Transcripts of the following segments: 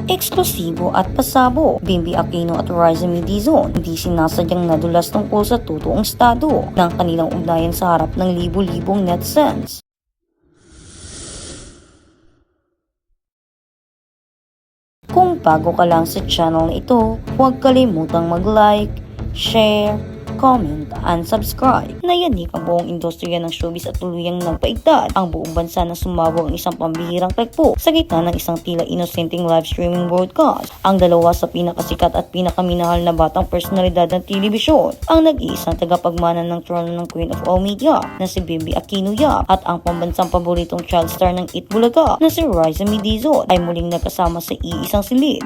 Eksklusibo at pasabo, Bimbi Aquino at Riza Dizon hindi sinasadyang nadulas tungkol sa totoong estado ng kanilang ugnayan sa harap ng libo-libong netizens. Kung bago ka lang sa channel na ito, huwag kalimutang mag-like, share, comment, and subscribe. Nayanig ang buong industriya ng showbiz at tuluyang nagpaigtad ang buong bansa na sumabog ang isang pambihirang tagpo sa gitna ng isang tila inosenteng live streaming broadcast. Ang dalawa sa pinakasikat at pinakaminahal na batang personalidad ng telebisyon, ang nag-iisang tagapagmana ng trono ng Queen of All Media na si Bimbi Aquino Yap at ang pambansang paboritong child star ng Eat Bulaga na si Riza Dizon ay muling nagkasama sa iisang silid.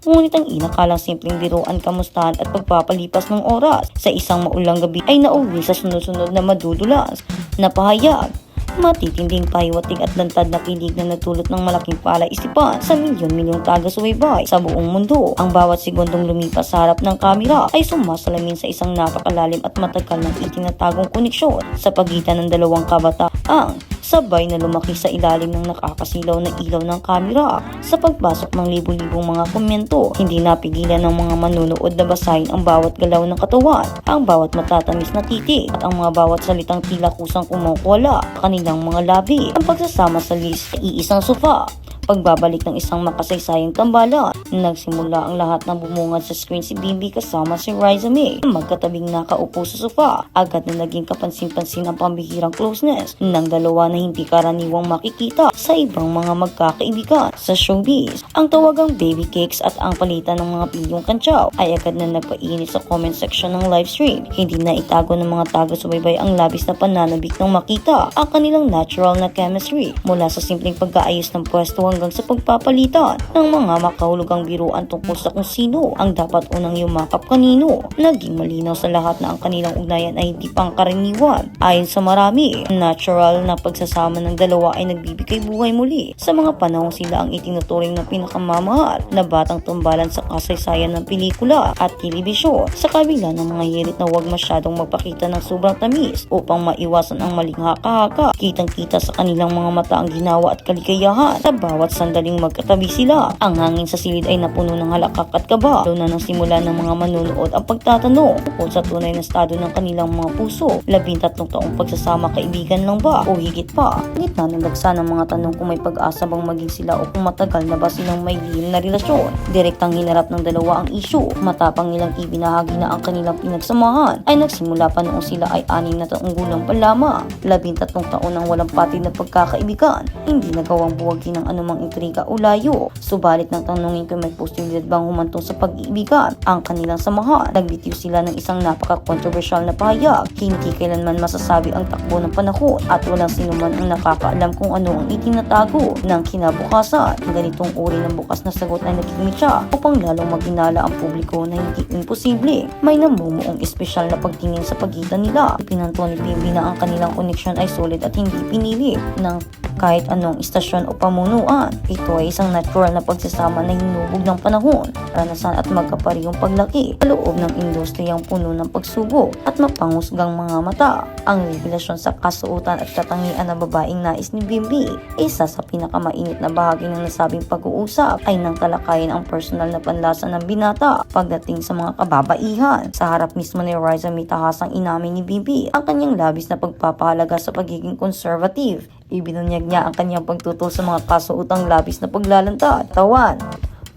Ngunit ang inakalang simpleng biruan, kamustahan at pagpapalipas ng oras sa isang maulang gabi ay nauwi sa sunod-sunod na madudulas na pahayag. Matitinding pahiwatig at lantad na kilig na nagdulot ng malaking palaisipan sa milyon-milyong taga-subaybay sa buong mundo. Ang bawat segundong lumipas sa harap ng kamera ay sumasalamin sa isang napakalalim at matagal ng itinatagong koneksyon sa pagitan ng dalawang kabataang sabay na lumaki sa ilalim ng nakakasilaw na ilaw ng kamera. Sa pagbasok ng libo-libong mga komento, hindi napigilan ng mga manunood na basahin ang bawat galaw ng katawan, ang bawat matatamis na titik, at ang mga bawat salitang tila kusang kumukuwala sa kanilang mga labi. Ang pagsasama sa list sa iisang sofa, pagbabalik ng isang makasaysayang tambalan, nagsimula ang lahat ng bumungad sa screen si Bimbi kasama si Riza May. Magkatabing nakaupo sa sofa, agad na naging kapansin-pansin ang pambihirang closeness ng dalawa na hindi karaniwang makikita sa ibang mga magkakaibigan sa showbiz. Ang tawagang baby cakes at ang palitan ng mga pilyong kantsaw ay agad na nagpainit sa comment section ng live stream. Hindi na itago ng mga taga-subaybay ang labis na pananabik ng makita ang kanilang natural na chemistry, mula sa simpleng pag-aayos ng pwesto hanggang sa pagpapalitan ng mga makahulugang biruan tungkol sa kung sino ang dapat unang yumakap kanino. Naging malinaw sa lahat na ang kanilang ugnayan ay hindi pangkaraniwan. Ayon sa marami, natural na pagsasama ng dalawa ay nagbibigay buhay muli sa mga panahong sila ang itinuturing ng pinakamamahal na batang tumbalan sa kasaysayan ng pelikula at telebisyon. Sa kabila ng mga hirit na huwag masyadong magpakita ng sobrang tamis upang maiwasan ang maling haka-haka, kitang-kita sa kanilang mga mata ang ginawa at kaligayahan sa bawat sandaling magkatabi sila. Ang hangin sa silid ay napuno ng halakak at kaba, lalo na nang simula ng mga manunood ang pagtatanong tungkol sa tunay na estado ng kanilang mga puso. 13 taong pagsasama, kaibigan lang ba o higit pa? Gitna ng dagsa ng mga tanong kung may pag-asa bang maging sila o kung matagal na ba silang may lihim na relasyon, direktang hinarap ng dalawa ang issue. Matapang nilang ibinahagi na ang kanilang pinagsamahan ay nagsimula pa noong sila ay 6 na taong gulang pa lamang. 13 taon ng walang patid na pagkakaibigan, hindi nagawang buwagin ng anumang intriga o layo. Subalit nang tanungin kung may posibilidad bang humantong sa pag-iibigan ang kanilang samahan, nagbitiw sila ng isang napaka-controversial na pahayag. Hindi kailanman masasabi ang takbo ng panahon at walang sinuman ang nakakaalam kung ano ang itinatago ng kinabukasan. Ganitong uri ng bukas na sagot ay nagkimitsa upang lalong maginala ang publiko na hindi imposible may namumuong espesyal na pagtingin sa pagitan nila. Ipinanto ni Bimbi na ang kanilang koneksyon ay solid at hindi pinili ng kahit anong istasyon o pamunuan. Ito ay isang natural na pagsasama na hinubog ng panahon, karanasan at magkaparihong paglaki sa loob ng industriyang puno ng pagsubok at mapangusgang mga mata. Ang revelasyon sa kasuotan at katangian ng babaeng nais ni Bimbi, isa sa pinakamainit na bahagi ng nasabing pag-uusap, ay nang talakayin ang personal na panlasa ng binata pagdating sa mga kababaihan. Sa harap mismo ni Riza, may tahasang inamin ni Bimbi ang kanyang labis na pagpapahalaga sa pagiging conservative. Ibinunyag niya ang kanyang pagtutol sa mga kasuotang labis na paglalantad, tawan,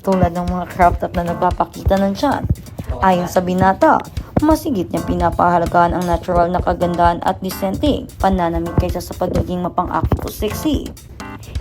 tulad ng mga crop top na nagpapakita ng tiyan. Ayon sa binata, masigit niyang pinapahalagahan ang natural na kagandahan at disenteng pananamit kaysa sa pagiging mapang-akit o sexy.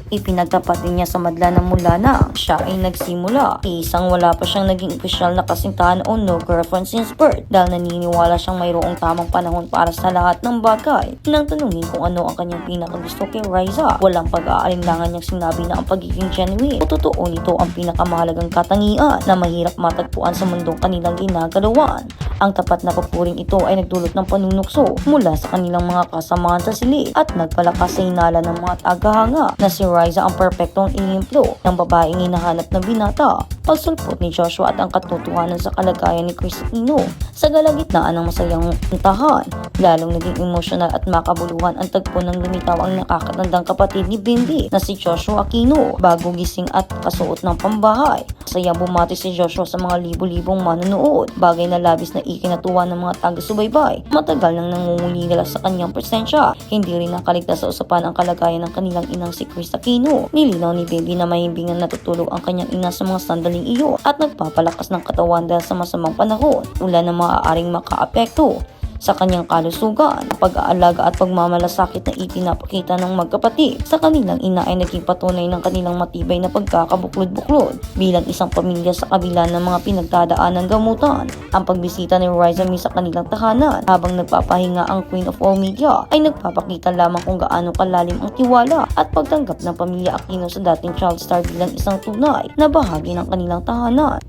Ipinagtapat din niya sa madla na mula na siya ay nagsimula, isang wala pa siyang naging opisyal na kasintahan o no girlfriend since birth, dahil naniniwala siyang mayroong tamang panahon para sa lahat ng bagay. Nang tanungin kung ano ang kanyang pinakagusto kay Riza, walang pag-aalinlangan niyang sinabi na ang pagiging genuine o totoo nito ang pinakamahalagang katangian na mahirap matagpuan sa mundong kanilang ginagalawan. Ang tapat na papuring ito ay nagdulot ng panunukso mula sa kanilang mga kasamahan sa silid at nagpalakas sa hinala ng mga tagahanga na si Riza ang perpektong inimplo ng babaeng hinahanap ng binata. Pagsulpot ni Joshua at ang katotohanan sa kalagayan ni Chris Aquino sa kalagitnaan ng masayang puntahan, lalong naging emosyonal at makabuluhan ang tagpo ng lumitaw ang nakakatandang kapatid ni Bimbi na si Joshua Aquino, bago gising at kasuot ng pambahay. Saya bumati si Joshua sa mga libo-libong manonood, bagay na labis na ikinatuwa ng mga taga-subaybay. Matagal nang nangungulila sa kanyang presensya. Hindi rin nakaligtas sa usapan ang kalagayan ng kanilang inang si Chris Aquino. Nilinaw ni Baby na mahimbing na natutulog ang kanyang ina sa mga sandaling iyon at nagpapalakas ng katawan dahil sa masamang panahon, ulan na maaaring makaapekto sa kanyang kalusugan. Pag-aalaga at pagmamalasakit na ipinapakita ng magkapatid sa kanilang ina ay naging patunay ng kanilang matibay na pagkakabuklod-buklod bilang isang pamilya sa kabila ng mga pinagdadaan ng gamutan. Ang pagbisita ni Riza Mee sa kanilang tahanan habang nagpapahinga ang Queen of All Media ay nagpapakita lamang kung gaano kalalim ang tiwala at pagtanggap ng pamilya Aquino sa dating child star bilang isang tunay na bahagi ng kanilang tahanan.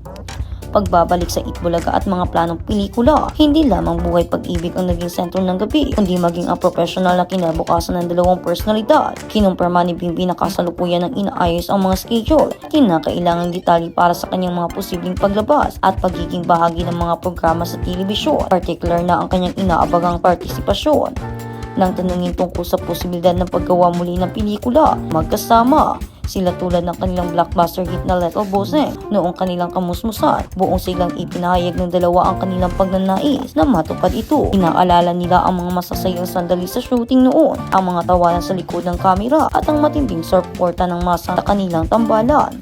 Pagbabalik sa Itbulaga at mga planong pelikula, hindi lamang buhay pag-ibig ang naging sentro ng gabi, kundi maging ang professional na kinabukasan ng dalawang personalidad. Kinumpirma ni Bimbi na kasalukuyan ng inaayos ang mga schedule, kinakailangang detalye para sa kanyang mga posibleng paglabas at pagiging bahagi ng mga programa sa telebisyon, particular na ang kanyang inaabagang partisipasyon. Nang tanungin tungkol sa posibilidad ng paggawa muli ng pelikula, magkasama sila tulad ng kanilang blockbuster hit na Little Bossing noong kanilang kamusmusan, buong silang ipinahayag ng dalawa ang kanilang pagnanais na matupad ito. Inaalala nila ang mga masasayang sandali sa shooting noon, ang mga tawanan sa likod ng kamera at ang matinding suporta ng masa sa kanilang tambalan.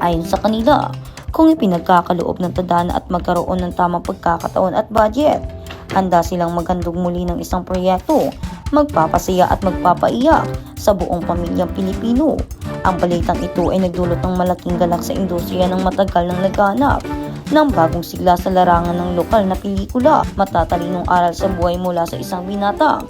Ayon sa kanila, kung ipinagkakaloob ng tadhana at magkaroon ng tamang pagkakataon at budget, handa silang maghandog muli ng isang proyekto, magpapasaya at magpapaiyak sa buong pamilyang Pilipino. Ang balitang ito ay nagdulot ng malaking galak sa industriya ng matagal nang naghahanap ng bagong sigla sa larangan ng lokal na pelikula. Matatalinong aral sa buhay mula sa isang binatang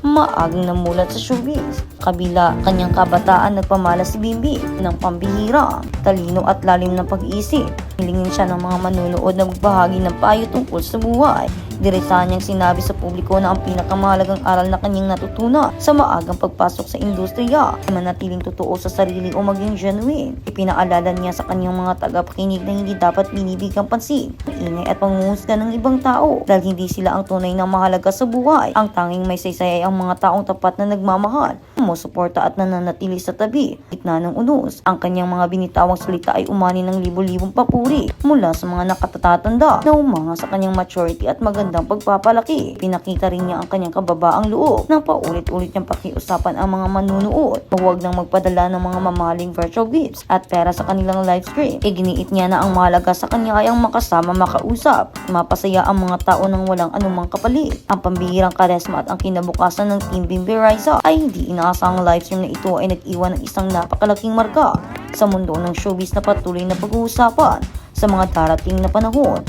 maagang namulat sa showbiz. Kabila kanyang kabataan, nagpamalas si Bimbi ng pambihirang talino at lalim ng pag-iisip. Hilingin siya ng mga manunood na magbahagi ng payo tungkol sa buhay. Diretsahan niyang sinabi sa publiko na ang pinakamahalagang aral na kanyang natutunan sa maagang pagpasok sa industriya ay manatiling totoo sa sarili o maging genuine. Ipinaalala niya sa kanyang mga tagapakinig na hindi dapat binibigyang pansin ang ingay at pangungusga ng ibang tao dahil hindi sila ang tunay na mahalaga sa buhay. Ang tanging may saysay ay ang mga taong tapat na nagmamahal, sumusuporta at nananatili sa tabi, gitna ng unos. Ang kanyang mga binitawang salita ay umani ng libo-libong papuri mula sa mga nakatatanda na umanga sa kanyang maturity at magandang pagpapalaki. Pinakita rin niya ang kanyang kababaang loob nang paulit-ulit niyang pakiusapan ang mga manunood. Huwag nang magpadala ng mga mamaling virtual gifts at pera sa kanilang live stream. Iginiit niya na ang mahalaga sa kanya ay ang makasama, makausap, mapasaya ang mga tao nang walang anumang kapalit. Ang pambihirang karesma at ang kinabukasan ng Team Bimbi Riza ay hindi inaasahang live stream na ito ay nag-iwan ng isang napakalaking marka sa mundo ng showbiz na patuloy na pag-uusapan sa mga darating na panahon.